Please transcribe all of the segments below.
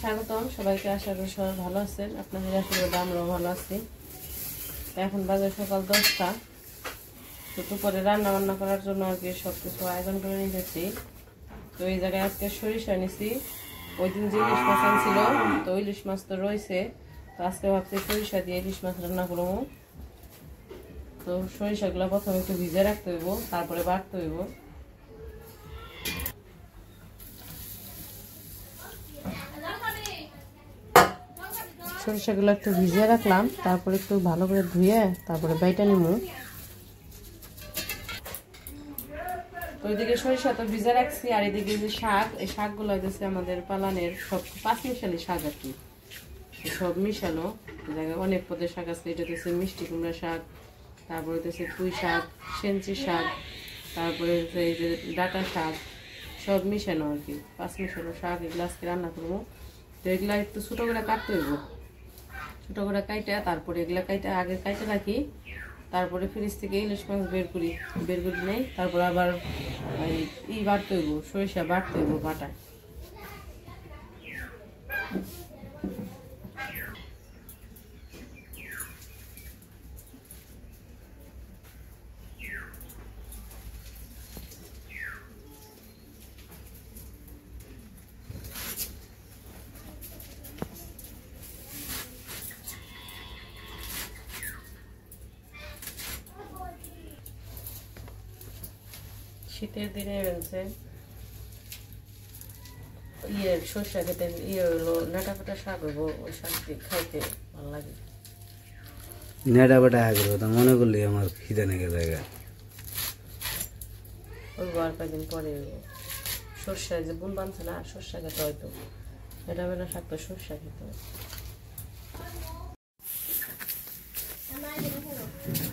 স্বাগতম সবাইকে। আশা করি সবাই ভালো আছেন। আপনাদের আশীর্বাদে আমরাও ভালো আছি। এখন বাজে সকাল 10টা। তো দুপুরে রান্না বান্না করার জন্য আর কি সব কিছু আয়োজন করে নিয়েছি। তো এই জায়গায় আজকে সরিষা নিছি। ওই দিন যে ইলিশ মাছ আনছিল, তো ইলিশ মাছ তো রয়েছে। তো আজকে ভাবছি সরিষা দিয়ে ইলিশ মাছ রান্না করবো। তো সরিষাগুলো প্রথমে একটু ভিজে রাখতে হইব, তারপরে বাটতে হইব। সরিষাগুলো একটু ভিজিয়ে রাখলাম, তারপরে একটু ভালো করে ধুয়ে তারপরে বাইটা নিমু। তো ওইদিকে সরিষা তো ভিজে রাখছি, আর এদিকে যে শাক, এই শাকগুলো হইতেছে আমাদের পালানের সব 5 মিশালি শাক আর কি, সব মিশানো। জায়গায় অনেক পদের শাক আছে। এটা হচ্ছে মিষ্টি কুমড়া শাক, তারপরে হচ্ছে পুঁই শাক, সেঞ্চি শাক, তারপরে হচ্ছে এই যে ডাঁটা শাক, সব মিশানো আর কি। 5 মিশানো শাক, এগুলো আজকে রান্না করবো। তো এগুলা একটু ছোটো করে কাটতে হইব। ছোটো করে কাইটা তারপরে এগুলা কাইটা আগে কাইটা রাখি, তারপরে ফ্রিজ থেকে ইলিশ মাছ বের করে নেই। তারপর আবার বাটতে হইব, সরিষা বাটতে হইব বাটায়। শীতের দিনে হচ্ছে সরষা খেতে হলো নাটা ফাটা শাক হইব, ওই শাক দিয়ে খাইতে ভালো লাগে। নেড়া বেটা আগে কথা মনে করলি আমার খিদে নেগে জায়গা ওই আর কয়েকদিন পরে সরষা যে বুন বানছে না, সরষা খেতে হয়তো নেটা বেটা শাক তো সরষা খেতে হয়।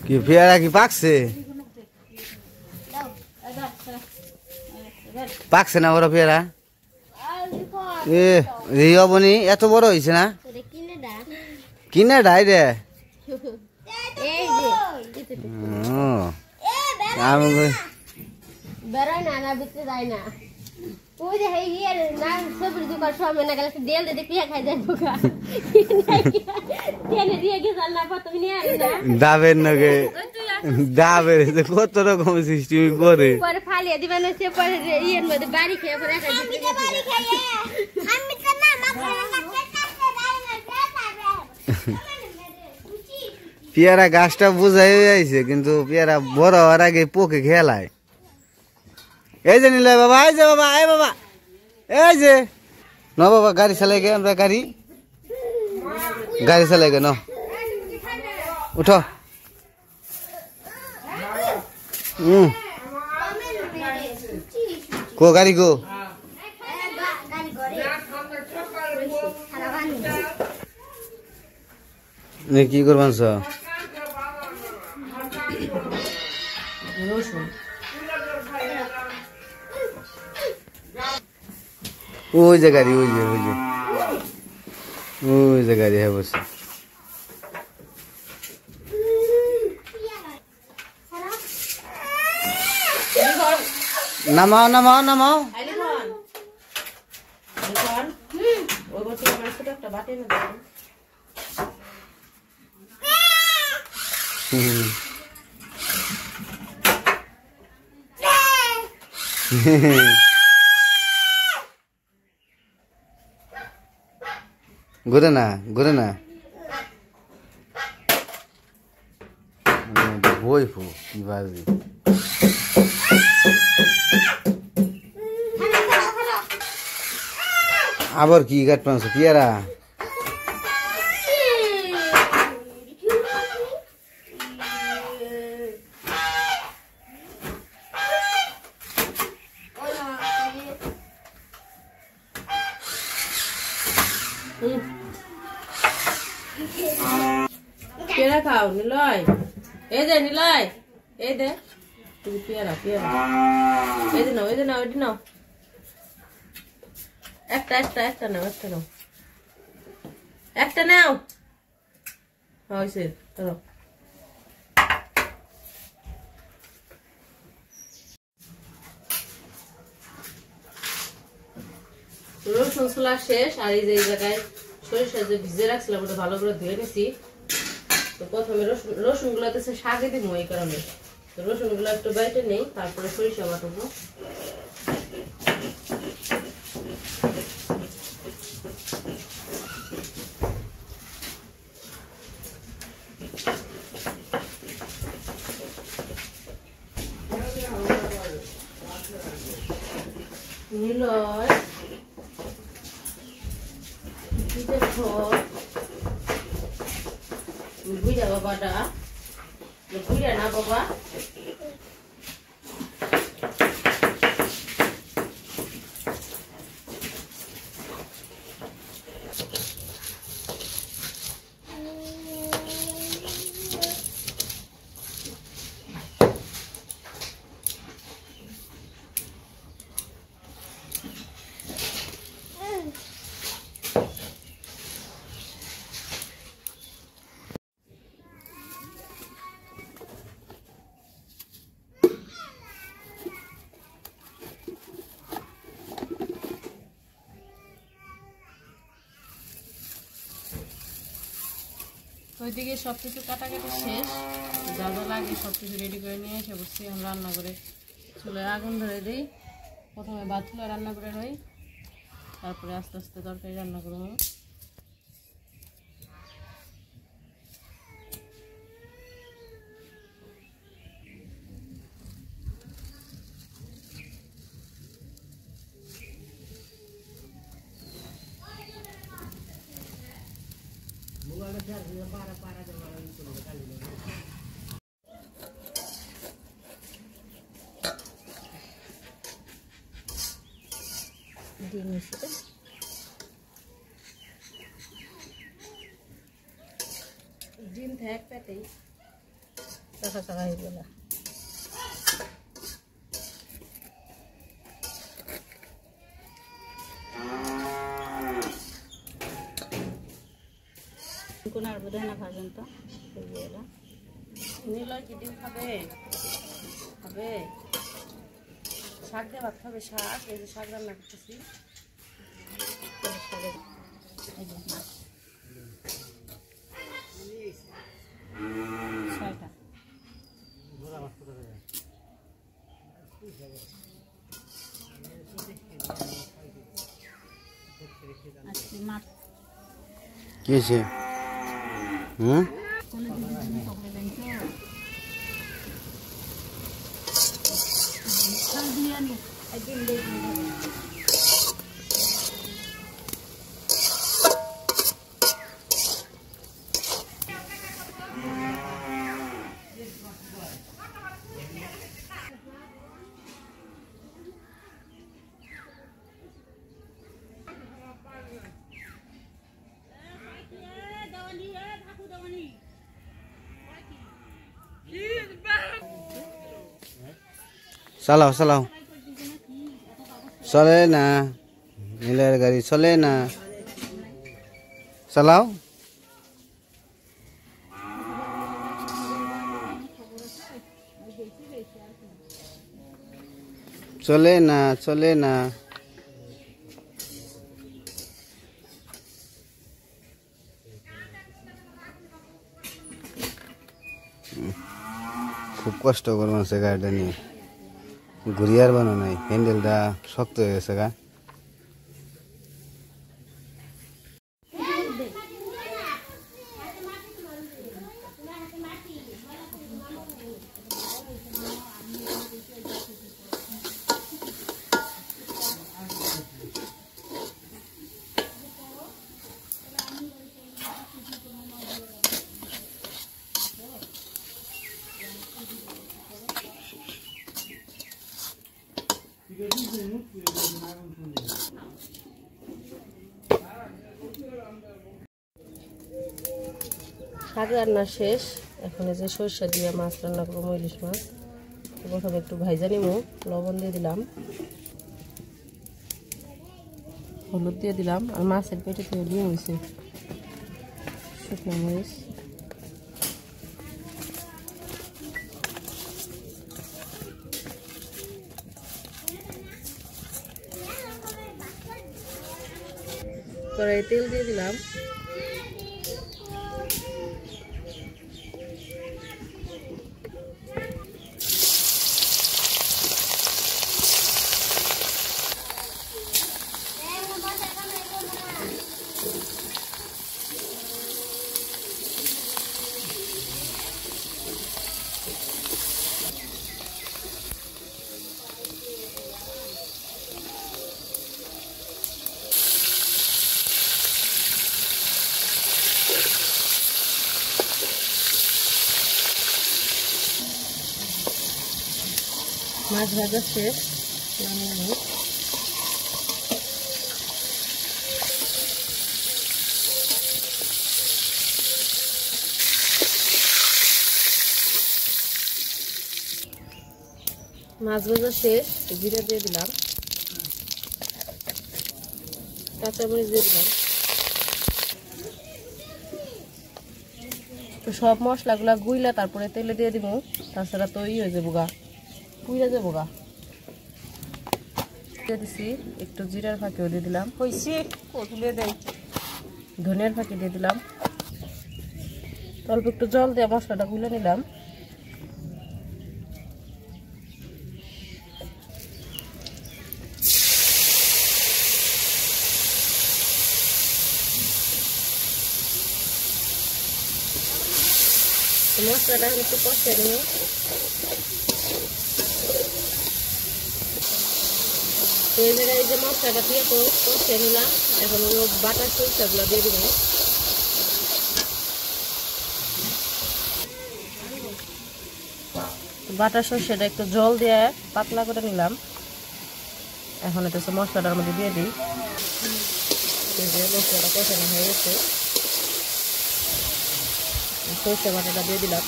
কি পেয়ারা কি পাকছে? পাকছে না বড় পেয়ারা? এ অবনি এত বড় হয়েছে না? কিনে ডাই রে আমি বেরোয় না ভিতরে যায় না। ওই যে না সবজি দোকান সময় না গেলে দেল দে পিয়া খাই যায় বোকা তেনে দিয়ে গেছে না তুমি নিয়ে আরে না দাবের নগে দাবের কত রকম সিস্টেম করে পরে ফালিয়ে দিবেন সে পরে ইয়ের মধ্যে বাড়ি খেয়ে পরে একা আমি তো বাড়ি খাইয়ে আমি তো না পেয়ারা গাছটা বুঝাই যাইছে, কিন্তু পেয়ারা বড় হওয়ার আগে পোকে খেলায়। এই যে নিলে বাবা, এই যে বাবা, এই বাবা, এই যে ন বাবা, গাড়ি চালাই গে, আমরা গাড়ি চালাই গে, ন উঠো। কো গাড়ি গো কি করবান? ওই যে গাড়ি, ওই যে গাড়ি, হ্যাঁ বসে নামাও নামাও নামাও। ঘুরে না বই ফু কি বাজি। আবার কি কাট পাঁচশো পেয়ারা পেয়ারা খাও নিলয়, এই যে নিলয়, এই দে তুমি পেয়ারা, এই যে নাও, এই যে নাও, এটি নাও, একটা নাও, একটা নাও, হয়েছে ধরো। রসুন ছোলা শেষ, আর এই যে এই জায়গায় সরিষা যে ভিজে রাখছিলাম ওটা ভালো করে ধুয়ে নিছি। তো প্রথমে রসুন গুলো তো শাকে দিব, এই কারণে তো রসুন গুলো একটু বাইটে নেই, তারপরে সরিষা বাটবো। নিলয় বুঝা বাবাটা বুঝা না বাবা, ওইদিকে সবকিছু কাটাকাটি শেষ, যা যা লাগে সবকিছু রেডি করে নিয়ে এসে বসছি। আমি রান্না করে চুলায় আগুন ধরে দিই। প্রথমে ভাত চুলায় রান্না করে নিই, তারপরে আস্তে আস্তে তরকারি রান্না করবো। ডিম থাক পেটেই চাকা চাকা হয়ে গেল। কোন আর বোধ হয় না ভাজন তো নিলয় কি ডিম খাবে? খাবে শাক দিয়ে ভাত খাবে? শাক, এই যে শাক রান্না করতেছি। ছয়টা আজকে মাছ কি হয়েছে? হুম, কোনো দিদি পকড়ে দেন তো বিরিয়ানি একদিন দেখবেন। চালাও চালাও, চলে না নীলের গাড়ি, চলে না, চালাও। চলে না, চলে না। খুব কষ্ট করবো সে গাড়িটা নিয়ে, ঘুরিয়ার বানো নাই, হ্যান্ডেলটা শক্ত হয়ে গেছে গা। শাক রান্না শেষ, এখন এই যে সরষা দিয়ে মাছ রান্না করবো, ইলিশ মাছ। প্রথমে একটু ভাইজা নিব, লবণ দিয়ে দিলাম, হলুদ দিয়ে দিলাম, আর মাছের পেটে থেকে দিয়ে হয়েছে শুকনো মরিচ, কড়াই তেল দিয়ে দিলাম। মাছ ভাজা শেষ, নামিয়ে নিই। মাছ ভাজা শেষ, জিরা দিয়ে দিলাম, কাঁচামরিচ দিয়ে দিলাম। তো সব মশলাগুলা গুইলা তারপরে তেলে দিয়ে দিব, তাছাড়া তো হয়ে যাবো গা, পুইরা যাবো গা। দিয়ে দিছি, একটু জিরার ফাঁকিও দিয়ে দিলাম, হয়েছে তুলে দেয়, ধনিয়ার ফাঁকি দিয়ে দিলাম। অল্প একটু জল দিয়ে মশলাটা গুলে নিলাম। মশলাটা একটু কষে নিয়ে এই জায়গায় যে মশলাটা দিয়ে তো কষে নিলাম, এখন ওগুলো বাটার সরিষাগুলো দিয়ে দিব। বাটার সরিষাটা একটু জল দিয়ে পাতলা করে নিলাম। এখন এটা মশলাটার মধ্যে দিয়ে দিই। এই যে মশলাটা কষানো হয়ে গেছে, সরষে বাটাটা দিয়ে দিলাম।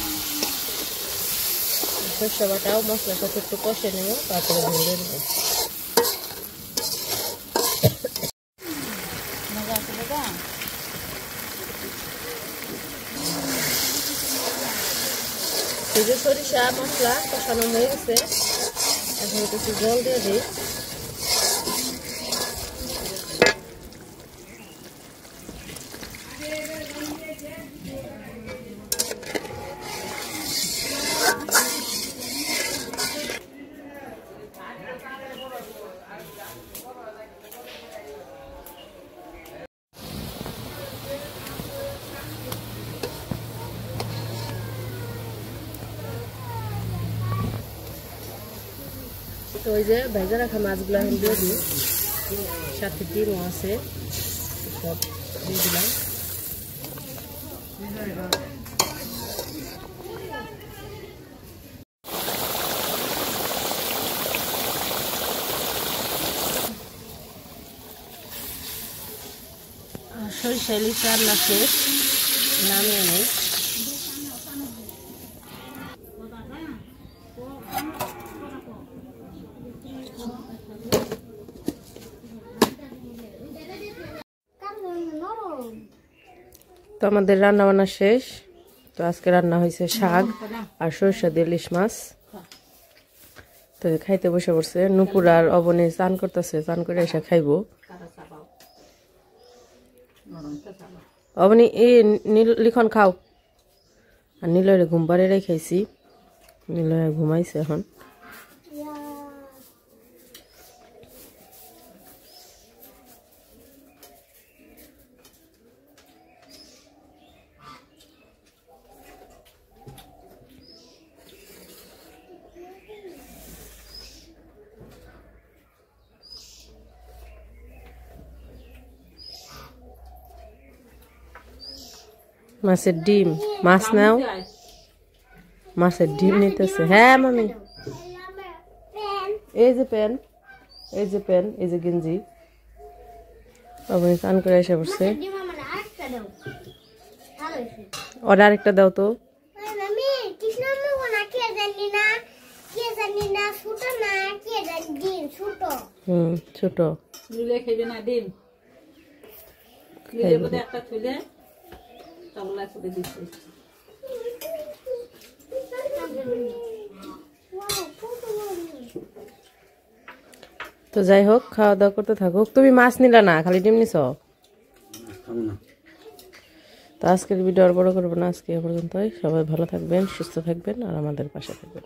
সরষে বাটাও মশলার সাথে একটু কষে নেব, তারপরে ধরে দেব। এই যে সরিষা মশলা কষানো হয়ে গেছে, এখন একটু জল দিয়ে দিই। তো ওই যে ভেজে রাখা মাছগুলো এখন দিয়ে দিই, সাথে ডিমও আছে, সব দিয়ে দিলাম। সরিষা ইলিশ রান্না শেষ, নামিয়ে নেই। তো আমাদের রান্না বান্না শেষ। তো আজকে রান্না হয়েছে শাক আর সরষে দিয়ে ইলিশ মাছ। তো খাইতে বসে পড়ছে, নুপুর আর অবনে চান করতেছে, চান করে এসে খাইবো। অবনি এই লিখন খাও। আর নীলরে ঘুম পাড়ে রেখেছি, নীলরে ঘুমাইছে এখন। মাছের ডিম, মাছ নাও, মাছের ডিম নিতেছে। হ্যাঁ মামি, এই যে প্যান, এই যে প্যান, এই যে গেঞ্জি। স্নান করে এসে পড়ছে। ওর আরেকটা দাও তো। ছোট খেবে না ডিম, একটা ছুলে তো যাই হোক, খাওয়া দাওয়া করতে থাকুক। তুমি মাছ নিলা না, খালি ডিম নিছ? খাবো না। তো আজকের ভিডিও আর বড় করবো না, আজকে এ পর্যন্তই। সবাই ভালো থাকবেন, সুস্থ থাকবেন আর আমাদের পাশে থাকবেন।